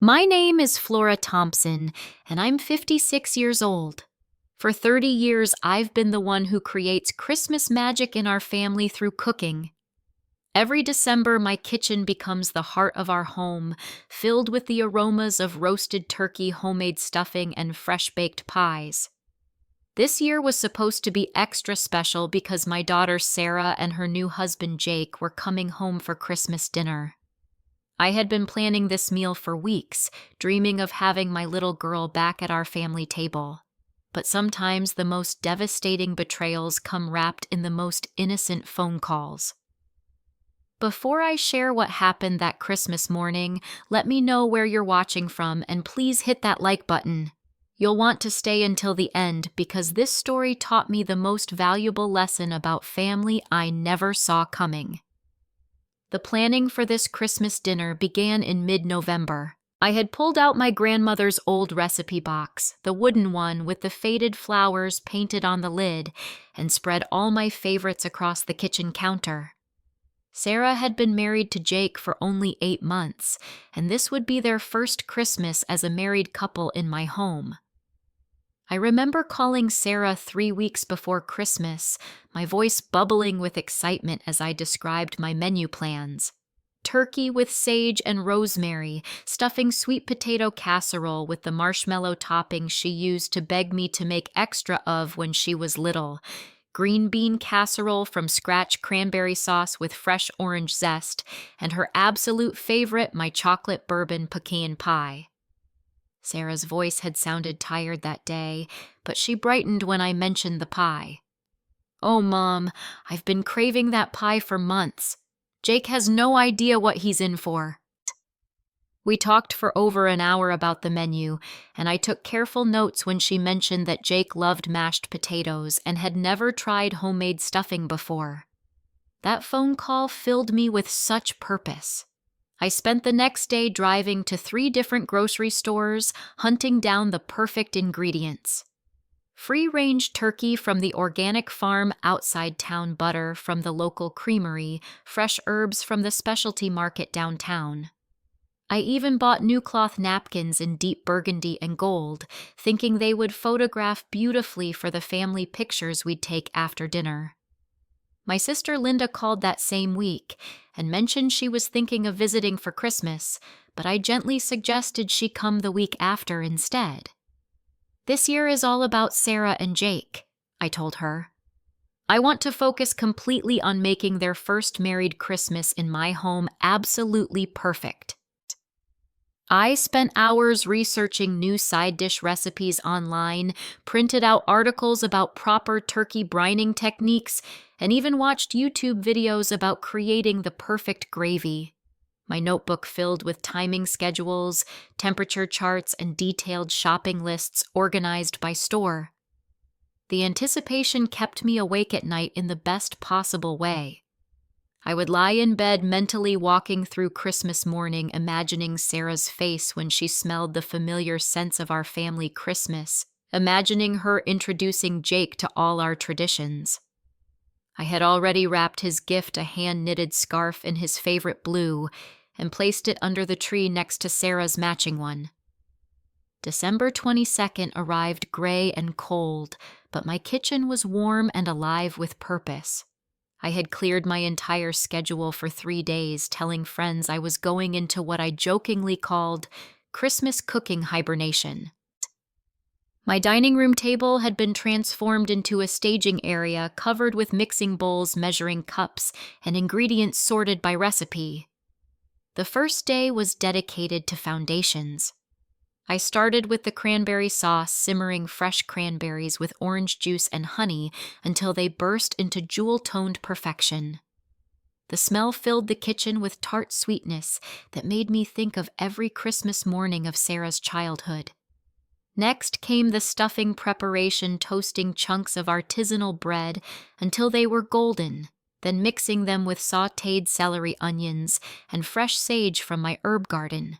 My name is Flora Thompson, and I'm 56 years old. For 30 years, I've been the one who creates Christmas magic in our family through cooking. Every December, my kitchen becomes the heart of our home, filled with the aromas of roasted turkey, homemade stuffing, and fresh-baked pies. This year was supposed to be extra special because my daughter Sarah and her new husband Jake were coming home for Christmas dinner. I had been planning this meal for weeks, dreaming of having my little girl back at our family table. But sometimes the most devastating betrayals come wrapped in the most innocent phone calls. Before I share what happened that Christmas morning, let me know where you're watching from and please hit that like button. You'll want to stay until the end because this story taught me the most valuable lesson about family I never saw coming. The planning for this Christmas dinner began in mid-November. I had pulled out my grandmother's old recipe box, the wooden one with the faded flowers painted on the lid, and spread all my favorites across the kitchen counter. Sarah had been married to Jake for only 8 months, and this would be their first Christmas as a married couple in my home. I remember calling Sarah 3 weeks before Christmas, my voice bubbling with excitement as I described my menu plans. Turkey with sage and rosemary, stuffing sweet potato casserole with the marshmallow topping she used to beg me to make extra of when she was little, green bean casserole from scratch cranberry sauce with fresh orange zest, and her absolute favorite, my chocolate bourbon pecan pie. Sarah's voice had sounded tired that day, but she brightened when I mentioned the pie. "Oh, Mom, I've been craving that pie for months. Jake has no idea what he's in for." We talked for over an hour about the menu, and I took careful notes when she mentioned that Jake loved mashed potatoes and had never tried homemade stuffing before. That phone call filled me with such purpose. I spent the next day driving to 3 different grocery stores, hunting down the perfect ingredients. Free-range turkey from the organic farm outside town, butter from the local creamery, fresh herbs from the specialty market downtown. I even bought new cloth napkins in deep burgundy and gold, thinking they would photograph beautifully for the family pictures we'd take after dinner. My sister Linda called that same week and mentioned she was thinking of visiting for Christmas, but I gently suggested she come the week after instead. "This year is all about Sarah and Jake," I told her. "I want to focus completely on making their first married Christmas in my home absolutely perfect." I spent hours researching new side dish recipes online, printed out articles about proper turkey brining techniques, and even watched YouTube videos about creating the perfect gravy. My notebook filled with timing schedules, temperature charts, and detailed shopping lists organized by store. The anticipation kept me awake at night in the best possible way. I would lie in bed mentally walking through Christmas morning, imagining Sarah's face when she smelled the familiar scents of our family Christmas, imagining her introducing Jake to all our traditions. I had already wrapped his gift, a hand-knitted scarf in his favorite blue, and placed it under the tree next to Sarah's matching one. December 22nd arrived gray and cold, but my kitchen was warm and alive with purpose. I had cleared my entire schedule for 3 days, telling friends I was going into what I jokingly called Christmas cooking hibernation. My dining room table had been transformed into a staging area covered with mixing bowls, measuring cups, and ingredients sorted by recipe. The first day was dedicated to foundations. I started with the cranberry sauce, simmering fresh cranberries with orange juice and honey until they burst into jewel-toned perfection. The smell filled the kitchen with tart sweetness that made me think of every Christmas morning of Sarah's childhood. Next came the stuffing preparation, toasting chunks of artisanal bread until they were golden, then mixing them with sautéed celery, onions, and fresh sage from my herb garden.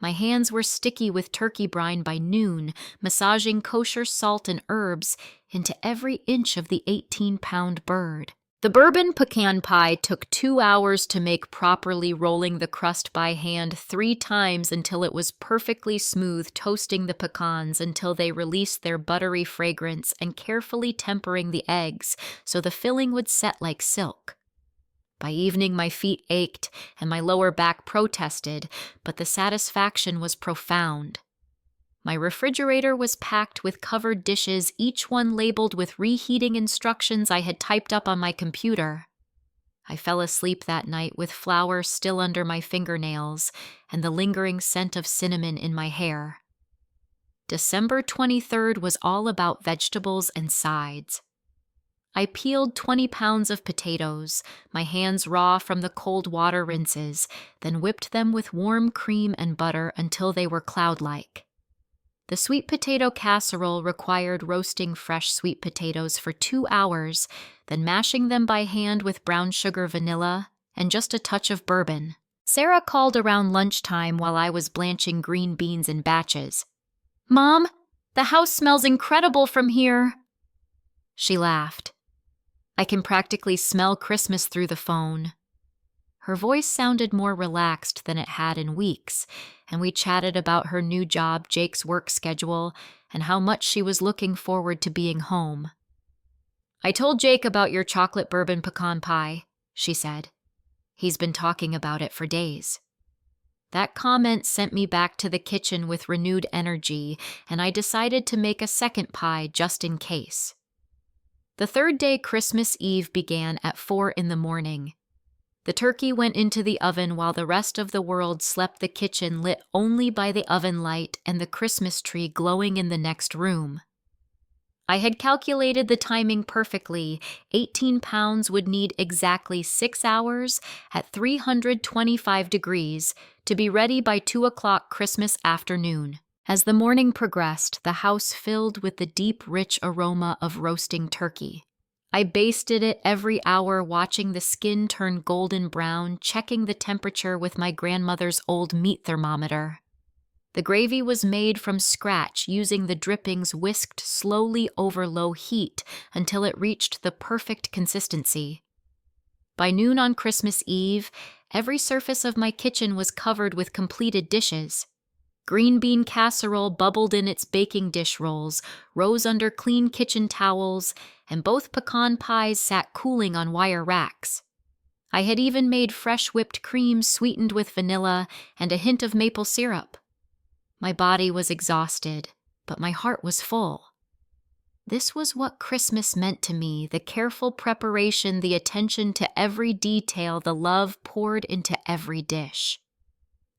My hands were sticky with turkey brine by noon, massaging kosher salt and herbs into every inch of the 18-pound bird. The bourbon pecan pie took 2 hours to make, properly rolling the crust by hand 3 times until it was perfectly smooth, toasting the pecans until they released their buttery fragrance, and carefully tempering the eggs so the filling would set like silk. By evening, my feet ached and my lower back protested, but the satisfaction was profound. My refrigerator was packed with covered dishes, each one labeled with reheating instructions I had typed up on my computer. I fell asleep that night with flour still under my fingernails and the lingering scent of cinnamon in my hair. December 23rd was all about vegetables and sides. I peeled 20 pounds of potatoes, my hands raw from the cold water rinses, then whipped them with warm cream and butter until they were cloud-like. The sweet potato casserole required roasting fresh sweet potatoes for 2 hours, then mashing them by hand with brown sugar, vanilla, and just a touch of bourbon. Sarah called around lunchtime while I was blanching green beans in batches. "Mom, the house smells incredible from here." She laughed. "I can practically smell Christmas through the phone." Her voice sounded more relaxed than it had in weeks, and we chatted about her new job, Jake's work schedule, and how much she was looking forward to being home. "I told Jake about your chocolate bourbon pecan pie," she said. "He's been talking about it for days." That comment sent me back to the kitchen with renewed energy, and I decided to make a second pie just in case. The third day, Christmas Eve, began at 4 in the morning. The turkey went into the oven while the rest of the world slept, the kitchen lit only by the oven light and the Christmas tree glowing in the next room. I had calculated the timing perfectly. 18 pounds would need exactly 6 hours at 325 degrees to be ready by 2 o'clock Christmas afternoon. As the morning progressed, the house filled with the deep, rich aroma of roasting turkey. I basted it every hour, watching the skin turn golden brown, checking the temperature with my grandmother's old meat thermometer. The gravy was made from scratch, using the drippings whisked slowly over low heat until it reached the perfect consistency. By noon on Christmas Eve, every surface of my kitchen was covered with completed dishes. Green bean casserole bubbled in its baking dish rolls, rose under clean kitchen towels, and both pecan pies sat cooling on wire racks. I had even made fresh whipped cream sweetened with vanilla and a hint of maple syrup. My body was exhausted, but my heart was full. This was what Christmas meant to me: the careful preparation, the attention to every detail, the love poured into every dish.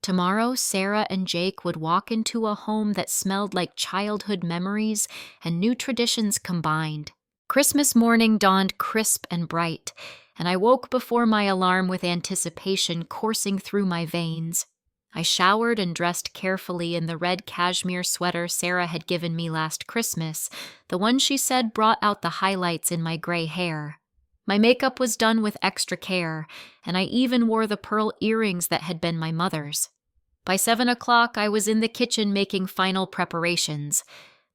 Tomorrow, Sarah and Jake would walk into a home that smelled like childhood memories and new traditions combined. Christmas morning dawned crisp and bright, and I woke before my alarm with anticipation coursing through my veins. I showered and dressed carefully in the red cashmere sweater Sarah had given me last Christmas, the one she said brought out the highlights in my gray hair. My makeup was done with extra care, and I even wore the pearl earrings that had been my mother's. By 7 o'clock, I was in the kitchen making final preparations.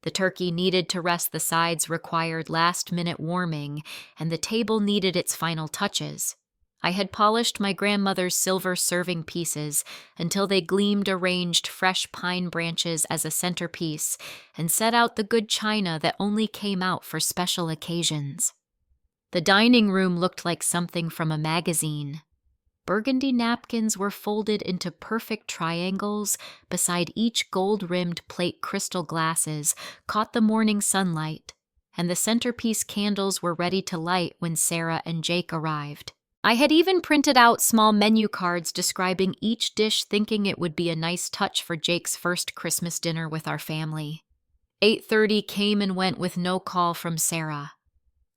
The turkey needed to rest, the sides required last-minute warming, and the table needed its final touches. I had polished my grandmother's silver serving pieces until they gleamed, arranged fresh pine branches as a centerpiece, and set out the good china that only came out for special occasions. The dining room looked like something from a magazine. Burgundy napkins were folded into perfect triangles. Beside each gold-rimmed plate, crystal glasses caught the morning sunlight, and the centerpiece candles were ready to light when Sarah and Jake arrived. I had even printed out small menu cards describing each dish, thinking it would be a nice touch for Jake's first Christmas dinner with our family. 8:30 came and went with no call from Sarah.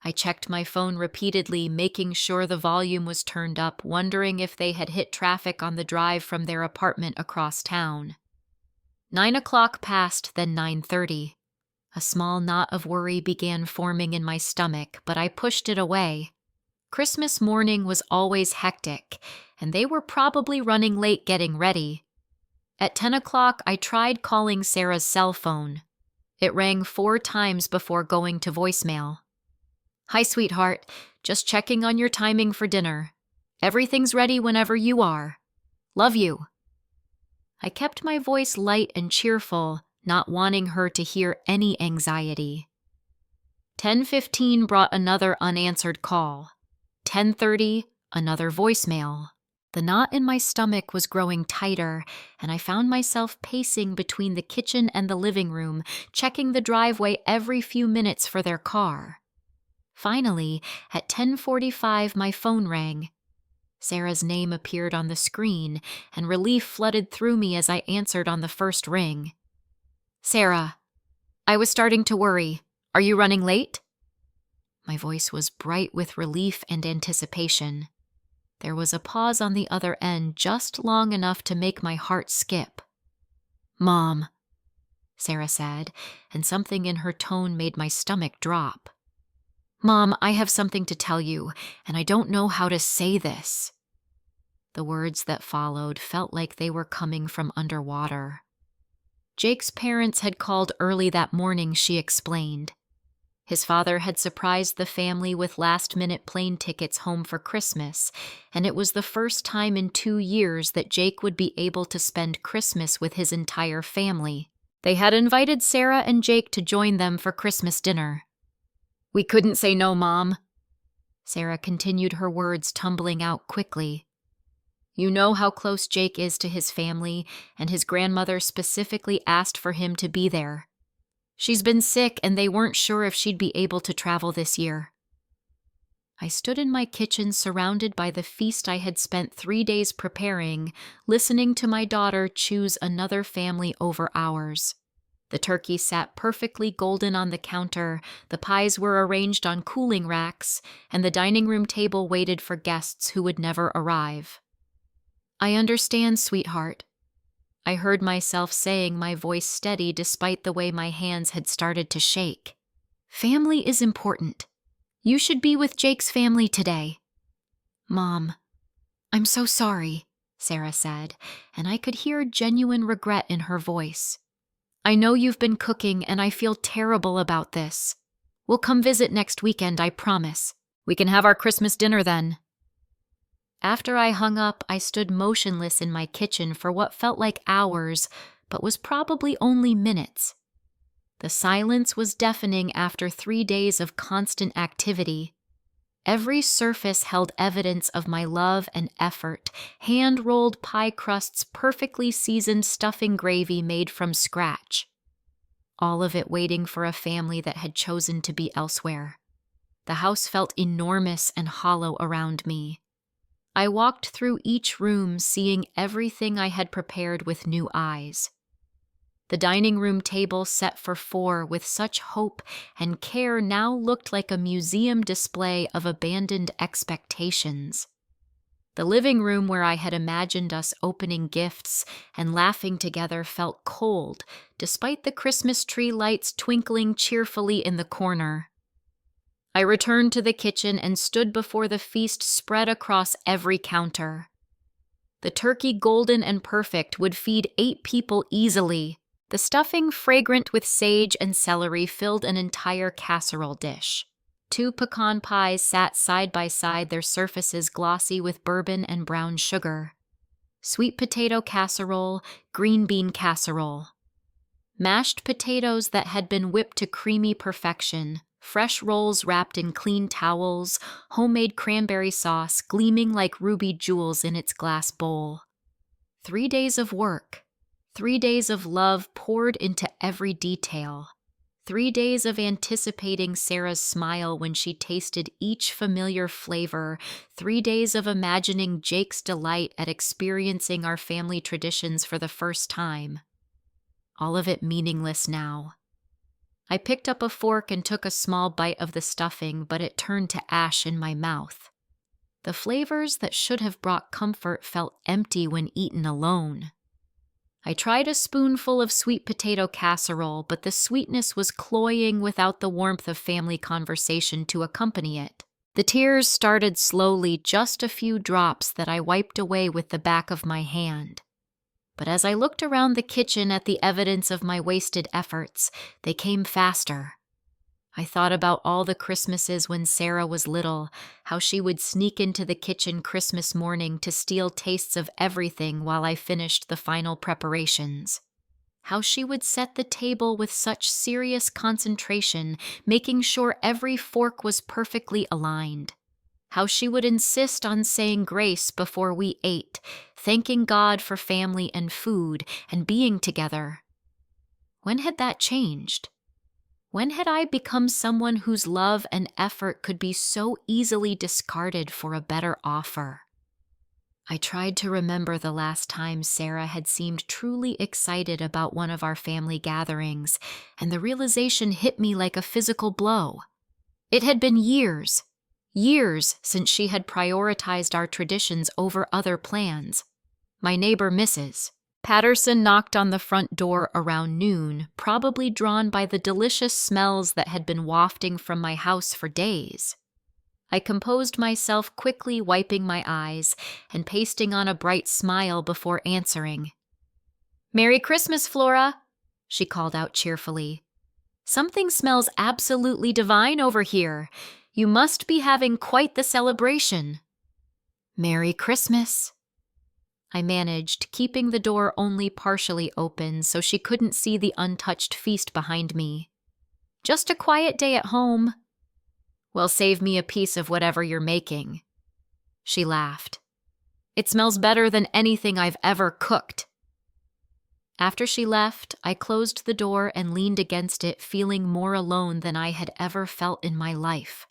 I checked my phone repeatedly, making sure the volume was turned up, wondering if they had hit traffic on the drive from their apartment across town. 9 o'clock passed, then 9:30. A small knot of worry began forming in my stomach, but I pushed it away. Christmas morning was always hectic, and they were probably running late getting ready. At 10 o'clock, I tried calling Sarah's cell phone. It rang 4 times before going to voicemail. "Hi, sweetheart. Just checking on your timing for dinner. Everything's ready whenever you are. Love you." I kept my voice light and cheerful, not wanting her to hear any anxiety. 10:15 brought another unanswered call. 10:30, another voicemail. The knot in my stomach was growing tighter, and I found myself pacing between the kitchen and the living room, checking the driveway every few minutes for their car. Finally, at 10:45, my phone rang. Sarah's name appeared on the screen, and relief flooded through me as I answered on the first ring. "Sarah, I was starting to worry. Are you running late?" My voice was bright with relief and anticipation. There was a pause on the other end just long enough to make my heart skip. "Mom," Sarah said, and something in her tone made my stomach drop. "Mom, I have something to tell you, and I don't know how to say this." The words that followed felt like they were coming from underwater. Jake's parents had called early that morning, she explained. His father had surprised the family with last-minute plane tickets home for Christmas, and it was the first time in 2 years that Jake would be able to spend Christmas with his entire family. They had invited Sarah and Jake to join them for Christmas dinner. "We couldn't say no, Mom." Sarah continued, her words tumbling out quickly. "You know how close Jake is to his family, and his grandmother specifically asked for him to be there. She's been sick, and they weren't sure if she'd be able to travel this year." I stood in my kitchen surrounded by the feast I had spent 3 days preparing, listening to my daughter choose another family over ours. The turkey sat perfectly golden on the counter, the pies were arranged on cooling racks, and the dining room table waited for guests who would never arrive. "I understand, sweetheart," I heard myself saying, my voice steady despite the way my hands had started to shake. "Family is important. You should be with Jake's family today." "Mom, I'm so sorry," Sarah said, and I could hear genuine regret in her voice. "I know you've been cooking, and I feel terrible about this. We'll come visit next weekend, I promise. We can have our Christmas dinner then." After I hung up, I stood motionless in my kitchen for what felt like hours, but was probably only minutes. The silence was deafening after 3 days of constant activity. Every surface held evidence of my love and effort, hand-rolled pie crusts, perfectly seasoned stuffing gravy made from scratch. All of it waiting for a family that had chosen to be elsewhere. The house felt enormous and hollow around me. I walked through each room, seeing everything I had prepared with new eyes. The dining room table set for 4 with such hope and care now looked like a museum display of abandoned expectations. The living room where I had imagined us opening gifts and laughing together felt cold, despite the Christmas tree lights twinkling cheerfully in the corner. I returned to the kitchen and stood before the feast spread across every counter. The turkey, golden and perfect, would feed 8 people easily. The stuffing, fragrant with sage and celery, filled an entire casserole dish. 2 pecan pies sat side by side, their surfaces glossy with bourbon and brown sugar. Sweet potato casserole, green bean casserole. Mashed potatoes that had been whipped to creamy perfection. Fresh rolls wrapped in clean towels, homemade cranberry sauce gleaming like ruby jewels in its glass bowl. 3 days of work, 3 days of love poured into every detail. 3 days of anticipating Sarah's smile when she tasted each familiar flavor. 3 days of imagining Jake's delight at experiencing our family traditions for the first time. All of it meaningless now. I picked up a fork and took a small bite of the stuffing, but it turned to ash in my mouth. The flavors that should have brought comfort felt empty when eaten alone. I tried a spoonful of sweet potato casserole, but the sweetness was cloying without the warmth of family conversation to accompany it. The tears started slowly, just a few drops that I wiped away with the back of my hand. But as I looked around the kitchen at the evidence of my wasted efforts, they came faster. I thought about all the Christmases when Sarah was little, how she would sneak into the kitchen Christmas morning to steal tastes of everything while I finished the final preparations. How she would set the table with such serious concentration, making sure every fork was perfectly aligned. How she would insist on saying grace before we ate, thanking God for family and food and being together. When had that changed? When had I become someone whose love and effort could be so easily discarded for a better offer? I tried to remember the last time Sarah had seemed truly excited about one of our family gatherings, and the realization hit me like a physical blow. It had been years since she had prioritized our traditions over other plans. My neighbor, Mrs. Patterson, knocked on the front door around noon, probably drawn by the delicious smells that had been wafting from my house for days. I composed myself, quickly wiping my eyes and pasting on a bright smile before answering. "Merry Christmas, Flora," she called out cheerfully. "Something smells absolutely divine over here. You must be having quite the celebration." "Merry Christmas," I managed, keeping the door only partially open so she couldn't see the untouched feast behind me. "Just a quiet day at home." "Well, save me a piece of whatever you're making." She laughed. "It smells better than anything I've ever cooked." After she left, I closed the door and leaned against it, feeling more alone than I had ever felt in my life.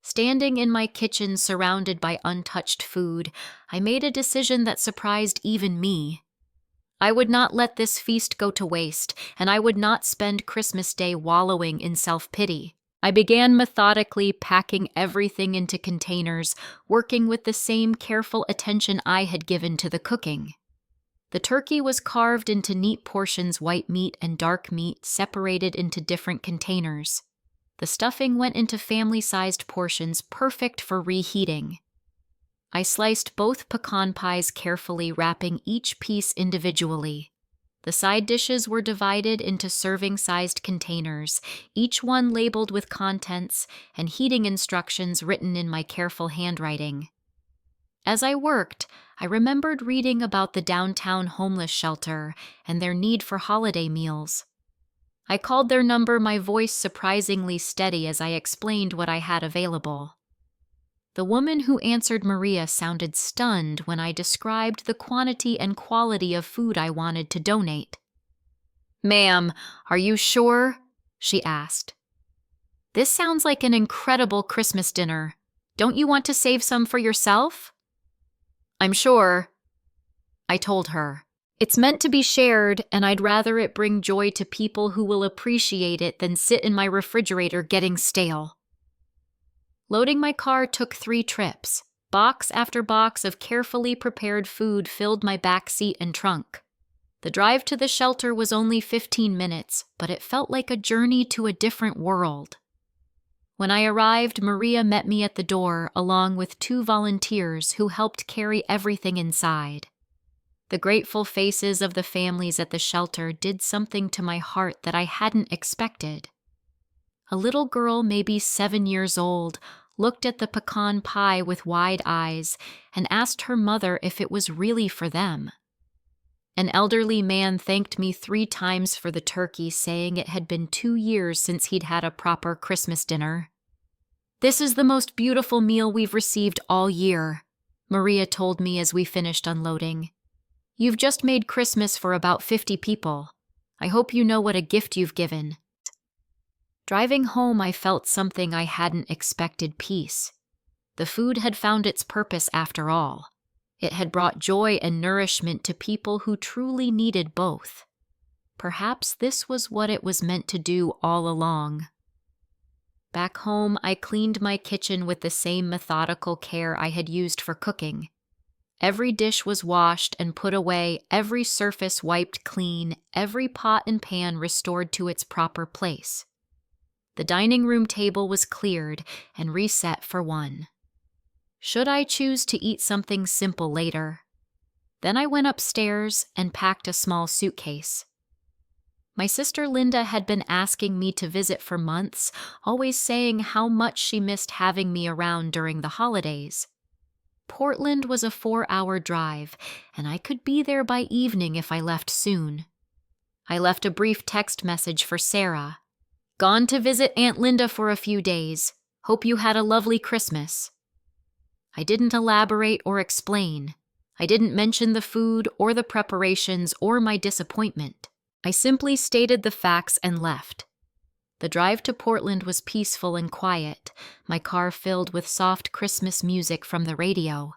Standing in my kitchen surrounded by untouched food, I made a decision that surprised even me. I would not let this feast go to waste, and I would not spend Christmas Day wallowing in self-pity. I began methodically packing everything into containers, working with the same careful attention I had given to the cooking. The turkey was carved into neat portions, white meat and dark meat separated into different containers. The stuffing went into family-sized portions, perfect for reheating. I sliced both pecan pies carefully, wrapping each piece individually. The side dishes were divided into serving-sized containers, each one labeled with contents and heating instructions written in my careful handwriting. As I worked, I remembered reading about the downtown homeless shelter and their need for holiday meals. I called their number, my voice surprisingly steady as I explained what I had available. The woman who answered, Maria, sounded stunned when I described the quantity and quality of food I wanted to donate. "Ma'am, are you sure?" she asked. "This sounds like an incredible Christmas dinner. Don't you want to save some for yourself?" "I'm sure," I told her. "It's meant to be shared, and I'd rather it bring joy to people who will appreciate it than sit in my refrigerator getting stale." Loading my car took 3 trips. Box after box of carefully prepared food filled my back seat and trunk. The drive to the shelter was only 15 minutes, but it felt like a journey to a different world. When I arrived, Maria met me at the door, along with 2 volunteers who helped carry everything inside. The grateful faces of the families at the shelter did something to my heart that I hadn't expected. A little girl, maybe 7 years old, looked at the pecan pie with wide eyes and asked her mother if it was really for them. An elderly man thanked me 3 times for the turkey, saying it had been 2 years since he'd had a proper Christmas dinner. "This is the most beautiful meal we've received all year," Maria told me as we finished unloading. "You've just made Christmas for about 50 people. I hope you know what a gift you've given." Driving home, I felt something I hadn't expected: peace. The food had found its purpose after all. It had brought joy and nourishment to people who truly needed both. Perhaps this was what it was meant to do all along. Back home, I cleaned my kitchen with the same methodical care I had used for cooking. Every dish was washed and put away, every surface wiped clean, every pot and pan restored to its proper place. The dining room table was cleared and reset for one. Should I choose to eat something simple later? Then I went upstairs and packed a small suitcase. My sister Linda had been asking me to visit for months, always saying how much she missed having me around during the holidays. Portland was a 4-hour drive, and I could be there by evening if I left soon. I left a brief text message for Sarah. "Gone to visit Aunt Linda for a few days. Hope you had a lovely Christmas." I didn't elaborate or explain. I didn't mention the food or the preparations or my disappointment. I simply stated the facts and left. The drive to Portland was peaceful and quiet, my car filled with soft Christmas music from the radio.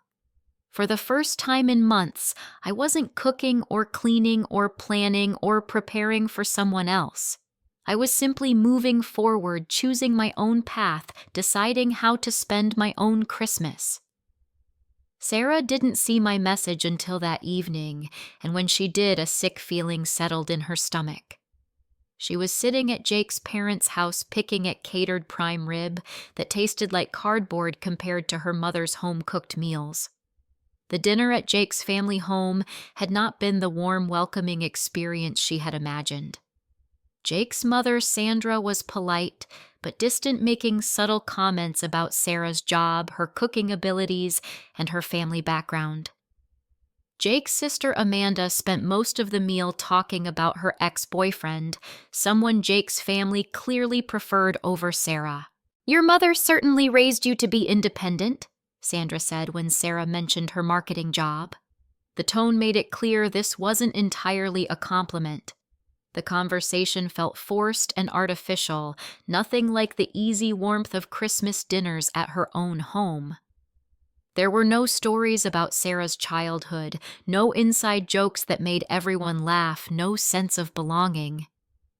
For the first time in months, I wasn't cooking or cleaning or planning or preparing for someone else. I was simply moving forward, choosing my own path, deciding how to spend my own Christmas. Sarah didn't see my message until that evening, and when she did, a sick feeling settled in her stomach. She was sitting at Jake's parents' house picking at catered prime rib that tasted like cardboard compared to her mother's home-cooked meals. The dinner at Jake's family home had not been the warm, welcoming experience she had imagined. Jake's mother, Sandra, was polite, but distant, making subtle comments about Sarah's job, her cooking abilities, and her family background. Jake's sister Amanda spent most of the meal talking about her ex-boyfriend, someone Jake's family clearly preferred over Sarah. "Your mother certainly raised you to be independent," Sandra said when Sarah mentioned her marketing job. The tone made it clear this wasn't entirely a compliment. The conversation felt forced and artificial, nothing like the easy warmth of Christmas dinners at her own home. There were no stories about Sarah's childhood, no inside jokes that made everyone laugh, no sense of belonging.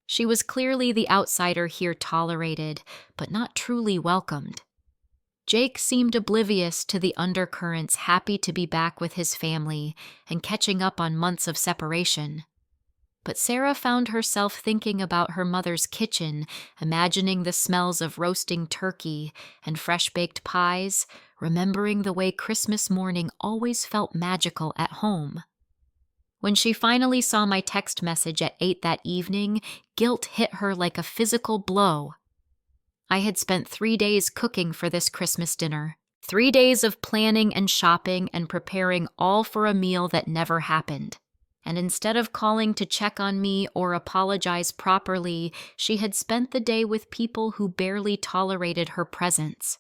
She was clearly the outsider here, tolerated, but not truly welcomed. Jake seemed oblivious to the undercurrents, happy to be back with his family and catching up on months of separation. But Sarah found herself thinking about her mother's kitchen, imagining the smells of roasting turkey and fresh-baked pies, remembering the way Christmas morning always felt magical at home. When she finally saw my text message at 8 that evening, guilt hit her like a physical blow. I had spent 3 days cooking for this Christmas dinner, 3 days of planning and shopping and preparing, all for a meal that never happened. And instead of calling to check on me or apologize properly, she had spent the day with people who barely tolerated her presence.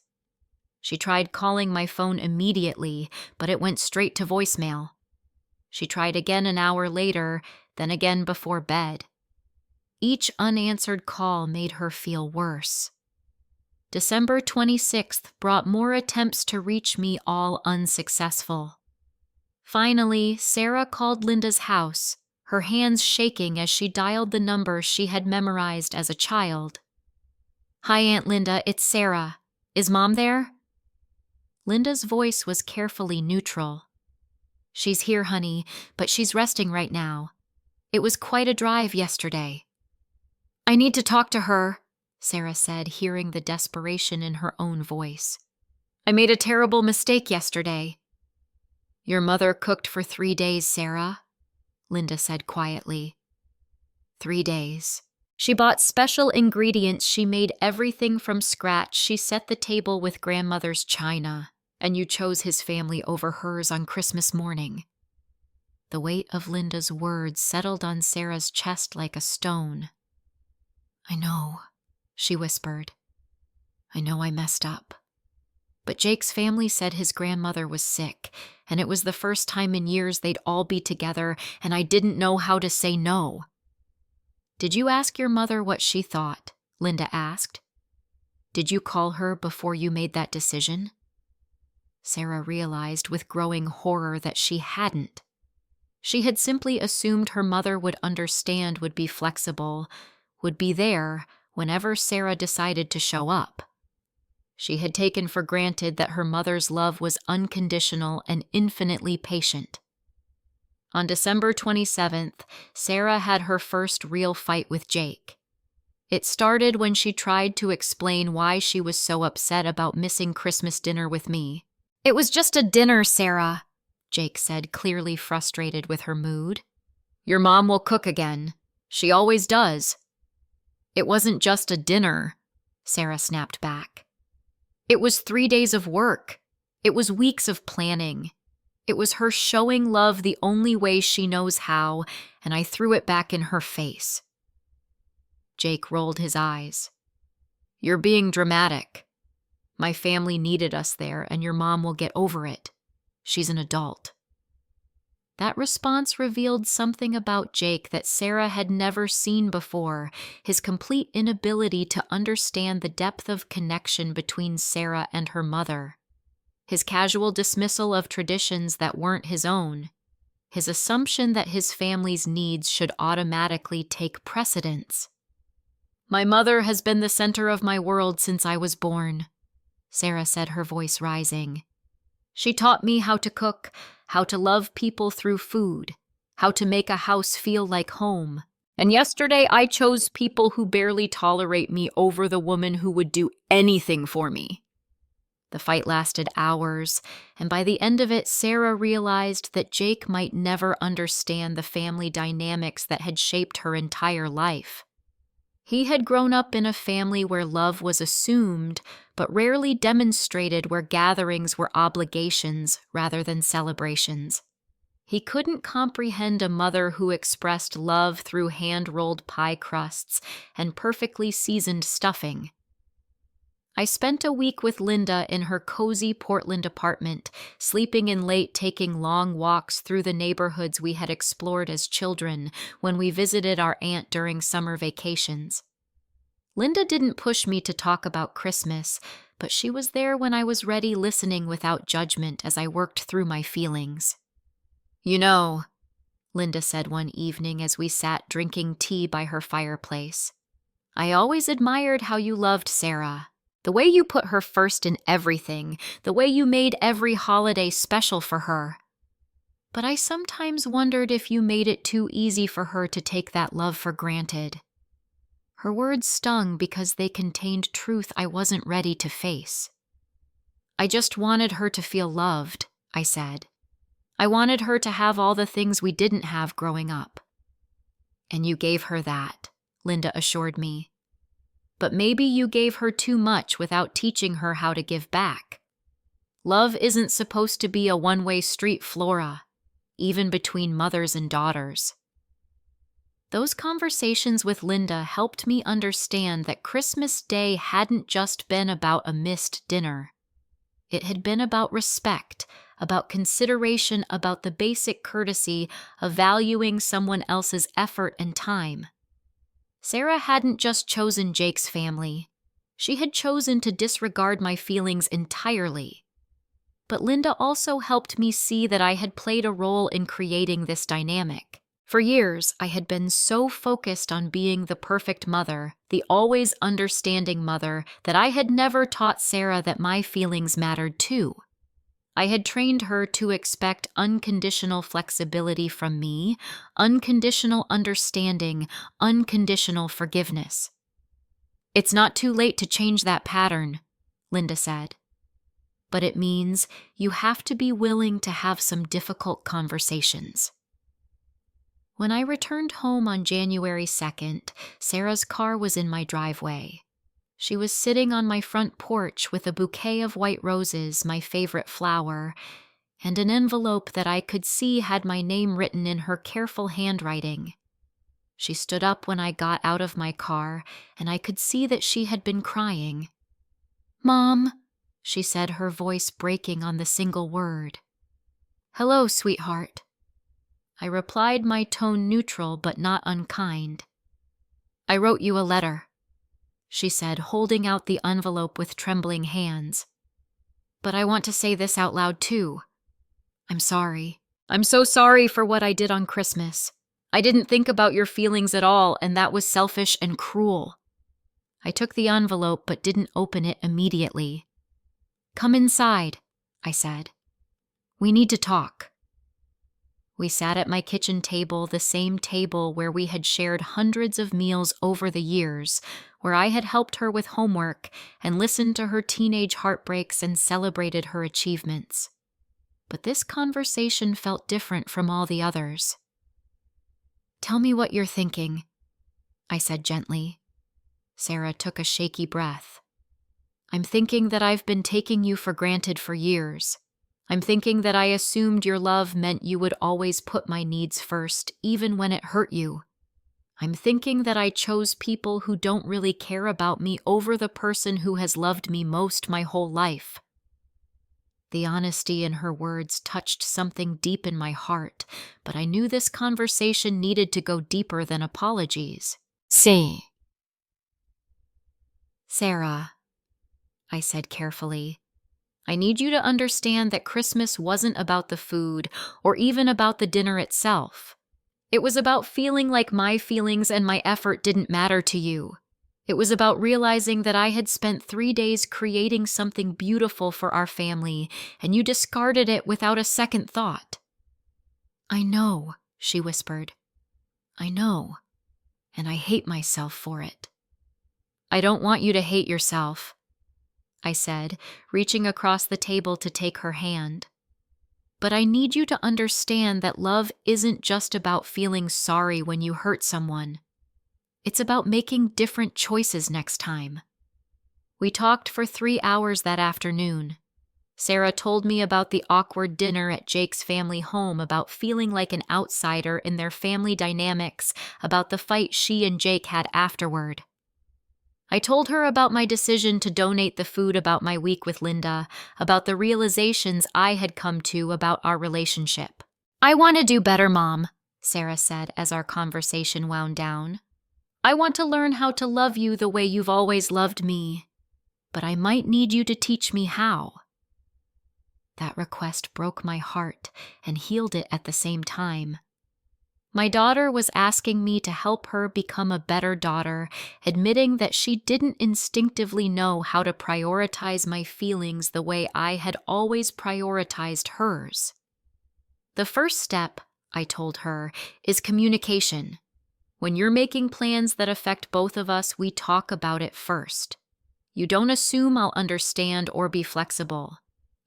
She tried calling my phone immediately, but it went straight to voicemail. She tried again an hour later, then again before bed. Each unanswered call made her feel worse. December 26th brought more attempts to reach me, all unsuccessful. Finally, Sarah called Linda's house, her hands shaking as she dialed the number she had memorized as a child. "Hi, Aunt Linda, it's Sarah. Is Mom there?" Linda's voice was carefully neutral. "She's here, honey, but she's resting right now. It was quite a drive yesterday." "I need to talk to her," Sarah said, hearing the desperation in her own voice. "I made a terrible mistake yesterday." "Your mother cooked for 3 days, Sarah," Linda said quietly. 3 days. She bought special ingredients. She made everything from scratch. She set the table with grandmother's china, and you chose his family over hers on Christmas morning. The weight of Linda's words settled on Sarah's chest like a stone. "I know," she whispered. "I know I messed up. But Jake's family said his grandmother was sick, and it was the first time in years they'd all be together, and I didn't know how to say no." "Did you ask your mother what she thought?" Linda asked. "Did you call her before you made that decision?" Sarah realized with growing horror that she hadn't. She had simply assumed her mother would understand, would be flexible, would be there whenever Sarah decided to show up. She had taken for granted that her mother's love was unconditional and infinitely patient. On December 27th, Sarah had her first real fight with Jake. It started when she tried to explain why she was so upset about missing Christmas dinner with me. "It was just a dinner, Sarah," Jake said, clearly frustrated with her mood. "Your mom will cook again. She always does. It wasn't just a dinner, Sarah snapped back. It was 3 days of work. It was weeks of planning. It was her showing love the only way she knows how, and I threw it back in her face. Jake rolled his eyes. You're being dramatic. My family needed us there, and your mom will get over it. She's an adult. That response revealed something about Jake that Sarah had never seen before, his complete inability to understand the depth of connection between Sarah and her mother, his casual dismissal of traditions that weren't his own, his assumption that his family's needs should automatically take precedence. My mother has been the center of my world since I was born, Sarah said, her voice rising. She taught me how to cook, how to love people through food, how to make a house feel like home. And yesterday I chose people who barely tolerate me over the woman who would do anything for me. The fight lasted hours, and by the end of it, Sarah realized that Jake might never understand the family dynamics that had shaped her entire life. He had grown up in a family where love was assumed, but rarely demonstrated, where gatherings were obligations rather than celebrations. He couldn't comprehend a mother who expressed love through hand-rolled pie crusts and perfectly seasoned stuffing. I spent a week with Linda in her cozy Portland apartment, sleeping in late, taking long walks through the neighborhoods we had explored as children when we visited our aunt during summer vacations. Linda didn't push me to talk about Christmas, but she was there when I was ready, listening without judgment as I worked through my feelings. You know, Linda said one evening as we sat drinking tea by her fireplace, I always admired how you loved Sarah. The way you put her first in everything, the way you made every holiday special for her. But I sometimes wondered if you made it too easy for her to take that love for granted. Her words stung because they contained truth I wasn't ready to face. I just wanted her to feel loved, I said. I wanted her to have all the things we didn't have growing up. And you gave her that, Linda assured me. But maybe you gave her too much without teaching her how to give back. Love isn't supposed to be a one-way street, Flora, even between mothers and daughters. Those conversations with Linda helped me understand that Christmas Day hadn't just been about a missed dinner. It had been about respect, about consideration, about the basic courtesy of valuing someone else's effort and time. Sarah hadn't just chosen Jake's family. She had chosen to disregard my feelings entirely. But Linda also helped me see that I had played a role in creating this dynamic. For years, I had been so focused on being the perfect mother, the always understanding mother, that I had never taught Sarah that my feelings mattered too. I had trained her to expect unconditional flexibility from me, unconditional understanding, unconditional forgiveness. It's not too late to change that pattern, Linda said. But it means you have to be willing to have some difficult conversations. When I returned home on January 2nd, Sarah's car was in my driveway. She was sitting on my front porch with a bouquet of white roses, my favorite flower, and an envelope that I could see had my name written in her careful handwriting. She stood up when I got out of my car, and I could see that she had been crying. "Mom," she said, her voice breaking on the single word. "Hello, sweetheart." I replied, my tone neutral but not unkind. "I wrote you a letter," she said, holding out the envelope with trembling hands. "But I want to say this out loud too. I'm sorry. I'm so sorry for what I did on Christmas. I didn't think about your feelings at all, and that was selfish and cruel." I took the envelope but didn't open it immediately. "Come inside," I said. "We need to talk." We sat at my kitchen table, the same table where we had shared hundreds of meals over the years, where I had helped her with homework and listened to her teenage heartbreaks and celebrated her achievements. But this conversation felt different from all the others. "Tell me what you're thinking," I said gently. Sarah took a shaky breath. I'm thinking that I've been taking you for granted for years. I'm thinking that I assumed your love meant you would always put my needs first, even when it hurt you. I'm thinking that I chose people who don't really care about me over the person who has loved me most my whole life. The honesty in her words touched something deep in my heart, but I knew this conversation needed to go deeper than apologies. Say, Sarah, I said carefully, I need you to understand that Christmas wasn't about the food or even about the dinner itself. It was about feeling like my feelings and my effort didn't matter to you. It was about realizing that I had spent 3 days creating something beautiful for our family, and you discarded it without a second thought. I know, she whispered. I know, and I hate myself for it. I don't want you to hate yourself, I said, reaching across the table to take her hand. But I need you to understand that love isn't just about feeling sorry when you hurt someone. It's about making different choices next time. We talked for 3 hours that afternoon. Sarah told me about the awkward dinner at Jake's family home, about feeling like an outsider in their family dynamics, about the fight she and Jake had afterward. I told her about my decision to donate the food, about my week with Linda, about the realizations I had come to about our relationship. I want to do better, Mom, Sarah said as our conversation wound down. I want to learn how to love you the way you've always loved me, but I might need you to teach me how. That request broke my heart and healed it at the same time. My daughter was asking me to help her become a better daughter, admitting that she didn't instinctively know how to prioritize my feelings the way I had always prioritized hers. The first step, I told her, is communication. When you're making plans that affect both of us, we talk about it first. You don't assume I'll understand or be flexible.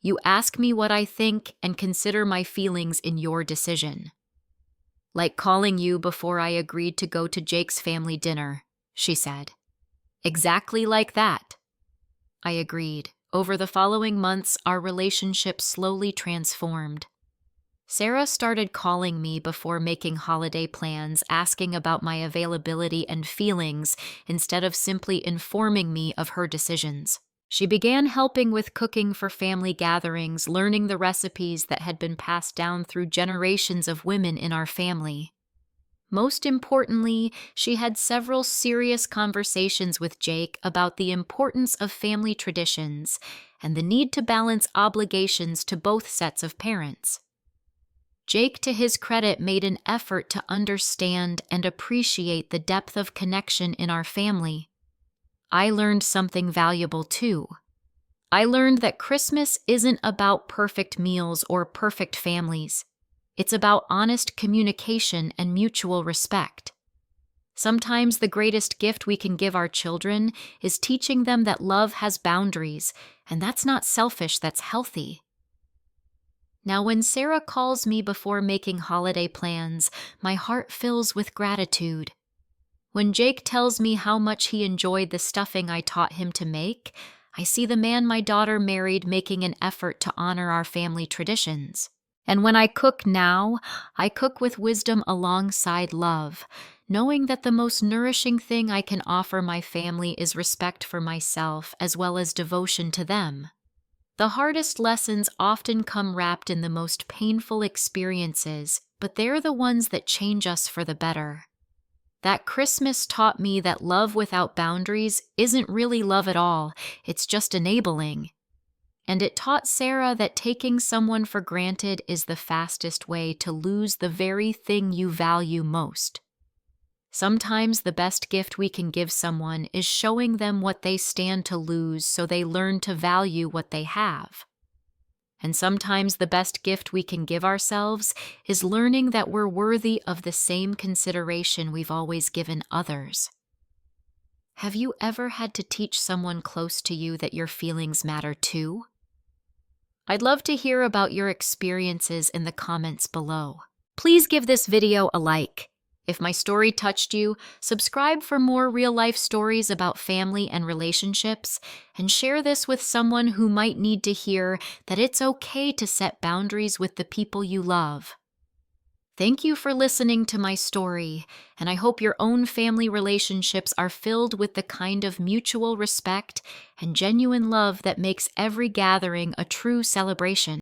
You ask me what I think and consider my feelings in your decision. Like calling you before I agreed to go to Jake's family dinner, she said. Exactly like that. I agreed. Over the following months, our relationship slowly transformed. Sarah started calling me before making holiday plans, asking about my availability and feelings instead of simply informing me of her decisions. She began helping with cooking for family gatherings, learning the recipes that had been passed down through generations of women in our family. Most importantly, she had several serious conversations with Jake about the importance of family traditions and the need to balance obligations to both sets of parents. Jake, to his credit, made an effort to understand and appreciate the depth of connection in our family. I learned something valuable too. I learned that Christmas isn't about perfect meals or perfect families. It's about honest communication and mutual respect. Sometimes the greatest gift we can give our children is teaching them that love has boundaries, and that's not selfish, that's healthy. Now, when Sarah calls me before making holiday plans, my heart fills with gratitude. When Jake tells me how much he enjoyed the stuffing I taught him to make, I see the man my daughter married making an effort to honor our family traditions. And when I cook now, I cook with wisdom alongside love, knowing that the most nourishing thing I can offer my family is respect for myself as well as devotion to them. The hardest lessons often come wrapped in the most painful experiences, but they're the ones that change us for the better. That Christmas taught me that love without boundaries isn't really love at all, it's just enabling. And it taught Sarah that taking someone for granted is the fastest way to lose the very thing you value most. Sometimes the best gift we can give someone is showing them what they stand to lose so they learn to value what they have. And sometimes the best gift we can give ourselves is learning that we're worthy of the same consideration we've always given others. Have you ever had to teach someone close to you that your feelings matter too? I'd love to hear about your experiences in the comments below. Please give this video a like. If my story touched you, subscribe for more real-life stories about family and relationships, and share this with someone who might need to hear that it's okay to set boundaries with the people you love. Thank you for listening to my story, and I hope your own family relationships are filled with the kind of mutual respect and genuine love that makes every gathering a true celebration.